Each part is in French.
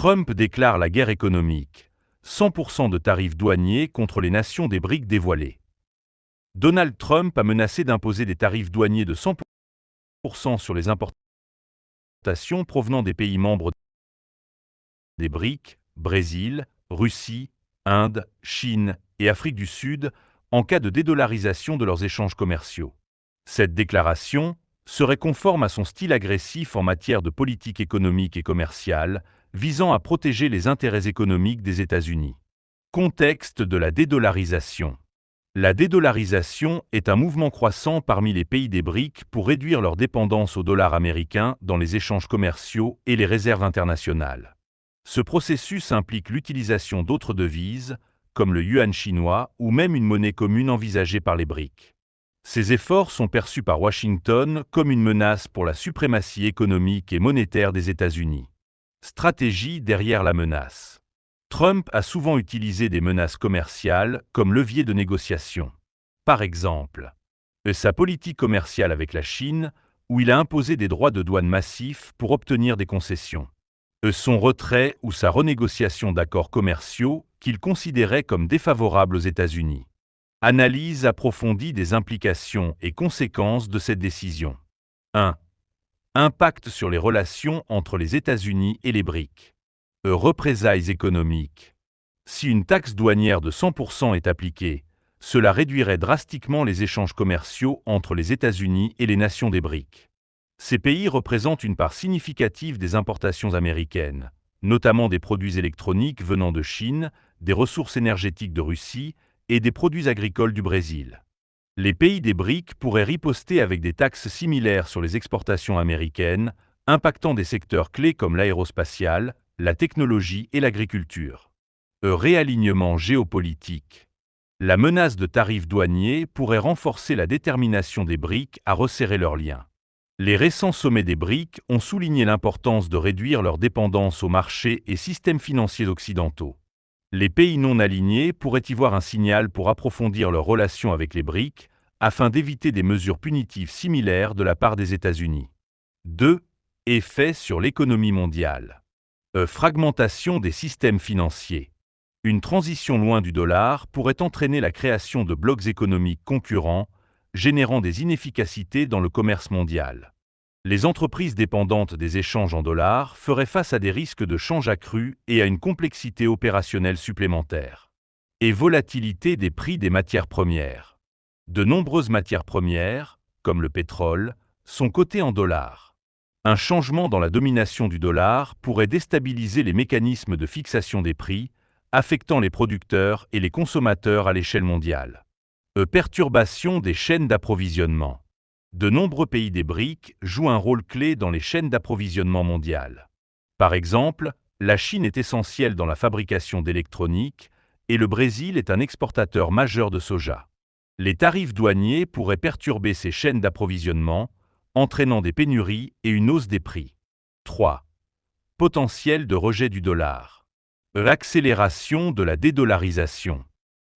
Trump déclare la guerre économique. 100% de tarifs douaniers contre les nations des BRICS dévoilés. Donald Trump a menacé d'imposer des tarifs douaniers de 100% sur les importations provenant des pays membres des BRICS, Brésil, Russie, Inde, Chine et Afrique du Sud, en cas de dédollarisation de leurs échanges commerciaux. Cette déclaration serait conforme à son style agressif en matière de politique économique et commerciale, visant à protéger les intérêts économiques des États-Unis. Contexte de la dédollarisation. La dédollarisation est un mouvement croissant parmi les pays des BRICS pour réduire leur dépendance au dollar américain dans les échanges commerciaux et les réserves internationales. Ce processus implique l'utilisation d'autres devises, comme le yuan chinois ou même une monnaie commune envisagée par les BRICS. Ces efforts sont perçus par Washington comme une menace pour la suprématie économique et monétaire des États-Unis. Stratégie derrière la menace. Trump a souvent utilisé des menaces commerciales comme levier de négociation. Par exemple, sa politique commerciale avec la Chine, où il a imposé des droits de douane massifs pour obtenir des concessions. Son retrait ou sa renégociation d'accords commerciaux qu'il considérait comme défavorables aux États-Unis. Analyse approfondie des implications et conséquences de cette décision. 1. Impact sur les relations entre les États-Unis et les BRICS. Représailles économiques. Si une taxe douanière de 100% est appliquée, cela réduirait drastiquement les échanges commerciaux entre les États-Unis et les nations des BRICS. Ces pays représentent une part significative des importations américaines, notamment des produits électroniques venant de Chine, des ressources énergétiques de Russie et des produits agricoles du Brésil. Les pays des BRICS pourraient riposter avec des taxes similaires sur les exportations américaines, impactant des secteurs clés comme l'aérospatiale, la technologie et l'agriculture. Réalignement géopolitique. La menace de tarifs douaniers pourrait renforcer la détermination des BRICS à resserrer leurs liens. Les récents sommets des BRICS ont souligné l'importance de réduire leur dépendance aux marchés et systèmes financiers occidentaux. Les pays non alignés pourraient y voir un signal pour approfondir leurs relations avec les BRICS afin d'éviter des mesures punitives similaires de la part des États-Unis. 2. Effet sur l'économie mondiale. Fragmentation des systèmes financiers. Une transition loin du dollar pourrait entraîner la création de blocs économiques concurrents, générant des inefficacités dans le commerce mondial. Les entreprises dépendantes des échanges en dollars feraient face à des risques de change accrus et à une complexité opérationnelle supplémentaire. Et volatilité des prix des matières premières. De nombreuses matières premières, comme le pétrole, sont cotées en dollars. Un changement dans la domination du dollar pourrait déstabiliser les mécanismes de fixation des prix, affectant les producteurs et les consommateurs à l'échelle mondiale. Perturbation des chaînes d'approvisionnement. De nombreux pays des BRICS jouent un rôle clé dans les chaînes d'approvisionnement mondiales. Par exemple, la Chine est essentielle dans la fabrication d'électronique et le Brésil est un exportateur majeur de soja. Les tarifs douaniers pourraient perturber ces chaînes d'approvisionnement, entraînant des pénuries et une hausse des prix. 3. Potentiel de rejet du dollar. L'accélération de la dédollarisation.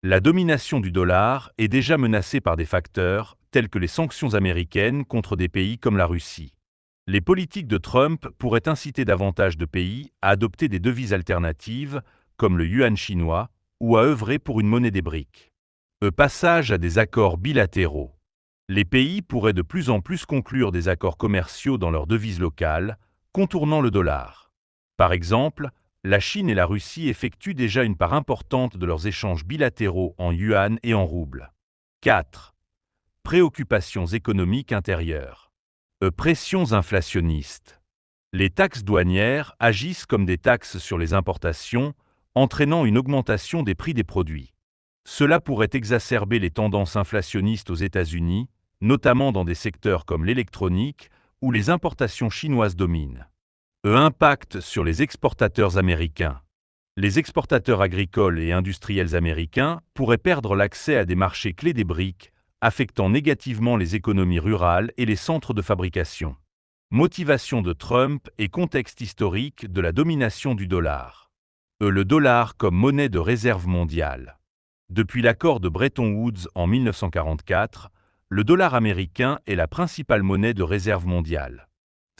La domination du dollar est déjà menacée par des facteurs tels que les sanctions américaines contre des pays comme la Russie. Les politiques de Trump pourraient inciter davantage de pays à adopter des devises alternatives, comme le yuan chinois, ou à œuvrer pour une monnaie des BRICS. Passage à des accords bilatéraux. Les pays pourraient de plus en plus conclure des accords commerciaux dans leur devise locale, contournant le dollar. Par exemple, la Chine et la Russie effectuent déjà une part importante de leurs échanges bilatéraux en yuan et en rouble. 4. Préoccupations économiques intérieures. Pressions inflationnistes. Les taxes douanières agissent comme des taxes sur les importations, entraînant une augmentation des prix des produits. Cela pourrait exacerber les tendances inflationnistes aux États-Unis, notamment dans des secteurs comme l'électronique, où les importations chinoises dominent. Impact sur les exportateurs américains. Les exportateurs agricoles et industriels américains pourraient perdre l'accès à des marchés clés des BRICS, affectant négativement les économies rurales et les centres de fabrication. Motivation de Trump et contexte historique de la domination du dollar. Le dollar comme monnaie de réserve mondiale. Depuis l'accord de Bretton Woods en 1944, le dollar américain est la principale monnaie de réserve mondiale.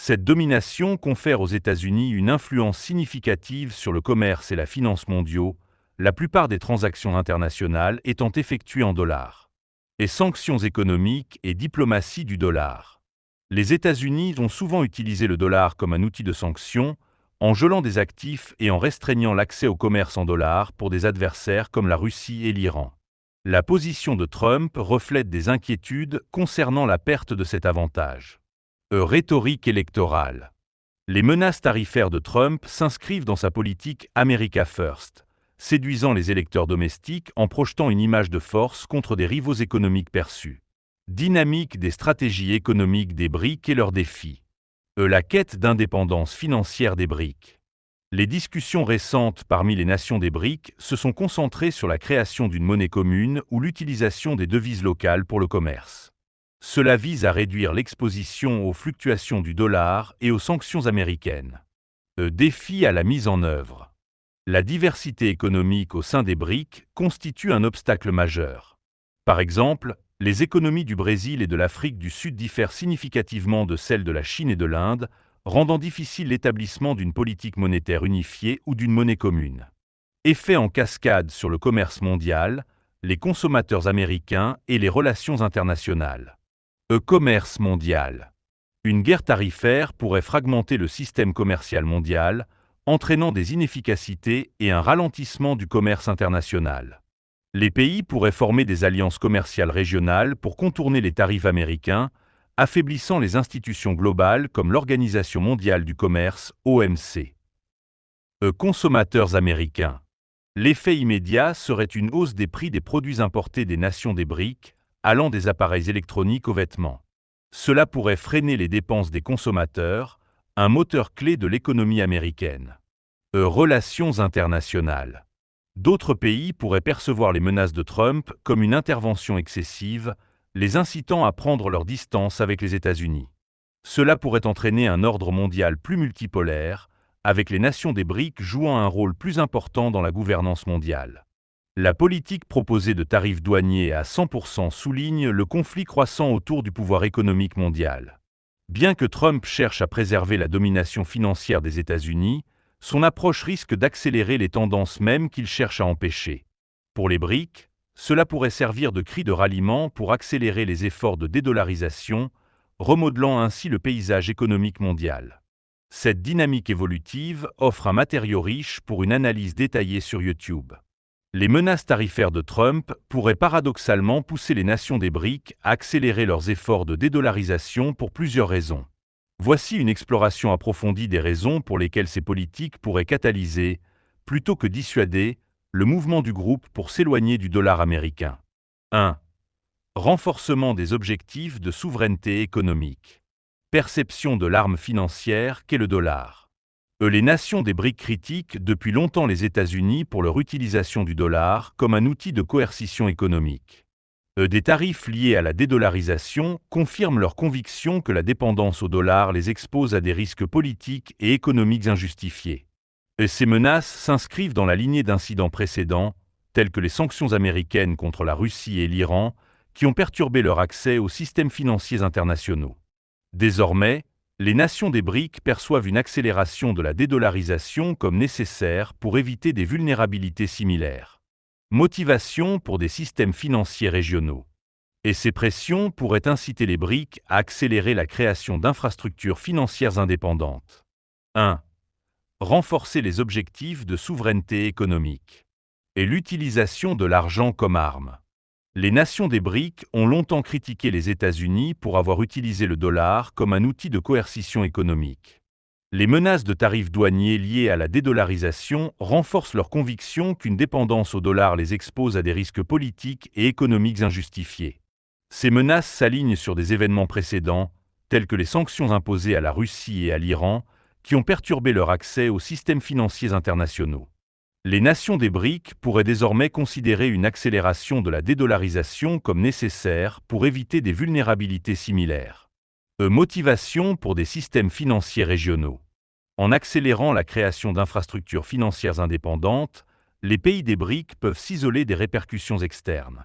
Cette domination confère aux États-Unis une influence significative sur le commerce et la finance mondiaux, la plupart des transactions internationales étant effectuées en dollars. Et sanctions économiques et diplomatie du dollar. Les États-Unis ont souvent utilisé le dollar comme un outil de sanction, en gelant des actifs et en restreignant l'accès au commerce en dollars pour des adversaires comme la Russie et l'Iran. La position de Trump reflète des inquiétudes concernant la perte de cet avantage. Rhétorique électorale. Les menaces tarifaires de Trump s'inscrivent dans sa politique America First, séduisant les électeurs domestiques en projetant une image de force contre des rivaux économiques perçus. Dynamique des stratégies économiques des BRIC et leurs défis. La quête d'indépendance financière des BRIC. Les discussions récentes parmi les nations des BRIC se sont concentrées sur la création d'une monnaie commune ou l'utilisation des devises locales pour le commerce. Cela vise à réduire l'exposition aux fluctuations du dollar et aux sanctions américaines. Défi à la mise en œuvre. La diversité économique au sein des BRIC constitue un obstacle majeur. Par exemple, les économies du Brésil et de l'Afrique du Sud diffèrent significativement de celles de la Chine et de l'Inde, rendant difficile l'établissement d'une politique monétaire unifiée ou d'une monnaie commune. Effet en cascade sur le commerce mondial, les consommateurs américains et les relations internationales. Commerce mondial. Une guerre tarifaire pourrait fragmenter le système commercial mondial, entraînant des inefficacités et un ralentissement du commerce international. Les pays pourraient former des alliances commerciales régionales pour contourner les tarifs américains, affaiblissant les institutions globales comme l'Organisation mondiale du commerce, OMC. Consommateurs américains. L'effet immédiat serait une hausse des prix des produits importés des nations des BRIC, allant des appareils électroniques aux vêtements. Cela pourrait freiner les dépenses des consommateurs, un moteur clé de l'économie américaine. Relations internationales. D'autres pays pourraient percevoir les menaces de Trump comme une intervention excessive, les incitant à prendre leur distance avec les États-Unis. Cela pourrait entraîner un ordre mondial plus multipolaire, avec les nations des BRIC jouant un rôle plus important dans la gouvernance mondiale. La politique proposée de tarifs douaniers à 100% souligne le conflit croissant autour du pouvoir économique mondial. Bien que Trump cherche à préserver la domination financière des États-Unis, son approche risque d'accélérer les tendances mêmes qu'il cherche à empêcher. Pour les BRIC, cela pourrait servir de cri de ralliement pour accélérer les efforts de dédollarisation, remodelant ainsi le paysage économique mondial. Cette dynamique évolutive offre un matériau riche pour une analyse détaillée sur YouTube. Les menaces tarifaires de Trump pourraient paradoxalement pousser les nations des BRIC à accélérer leurs efforts de dédollarisation pour plusieurs raisons. Voici une exploration approfondie des raisons pour lesquelles ces politiques pourraient catalyser, plutôt que dissuader, le mouvement du groupe pour s'éloigner du dollar américain. 1. Renforcement des objectifs de souveraineté économique. Perception de l'arme financière qu'est le dollar. Les nations des BRIC critiquent depuis longtemps les États-Unis pour leur utilisation du dollar comme un outil de coercition économique. Des tarifs liés à la dédollarisation confirment leur conviction que la dépendance au dollar les expose à des risques politiques et économiques injustifiés. Ces menaces s'inscrivent dans la lignée d'incidents précédents, tels que les sanctions américaines contre la Russie et l'Iran, qui ont perturbé leur accès aux systèmes financiers internationaux. Désormais, les nations des BRIC perçoivent une accélération de la dédollarisation comme nécessaire pour éviter des vulnérabilités similaires. Motivation pour des systèmes financiers régionaux. Et ces pressions pourraient inciter les BRIC à accélérer la création d'infrastructures financières indépendantes. 1. Renforcer les objectifs de souveraineté économique. Et l'utilisation de l'argent comme arme. Les nations des BRIC ont longtemps critiqué les États-Unis pour avoir utilisé le dollar comme un outil de coercition économique. Les menaces de tarifs douaniers liées à la dédollarisation renforcent leur conviction qu'une dépendance au dollar les expose à des risques politiques et économiques injustifiés. Ces menaces s'alignent sur des événements précédents, tels que les sanctions imposées à la Russie et à l'Iran, qui ont perturbé leur accès aux systèmes financiers internationaux. Les nations des BRIC pourraient désormais considérer une accélération de la dédollarisation comme nécessaire pour éviter des vulnérabilités similaires. Motivation pour des systèmes financiers régionaux. En accélérant la création d'infrastructures financières indépendantes, les pays des BRIC peuvent s'isoler des répercussions externes.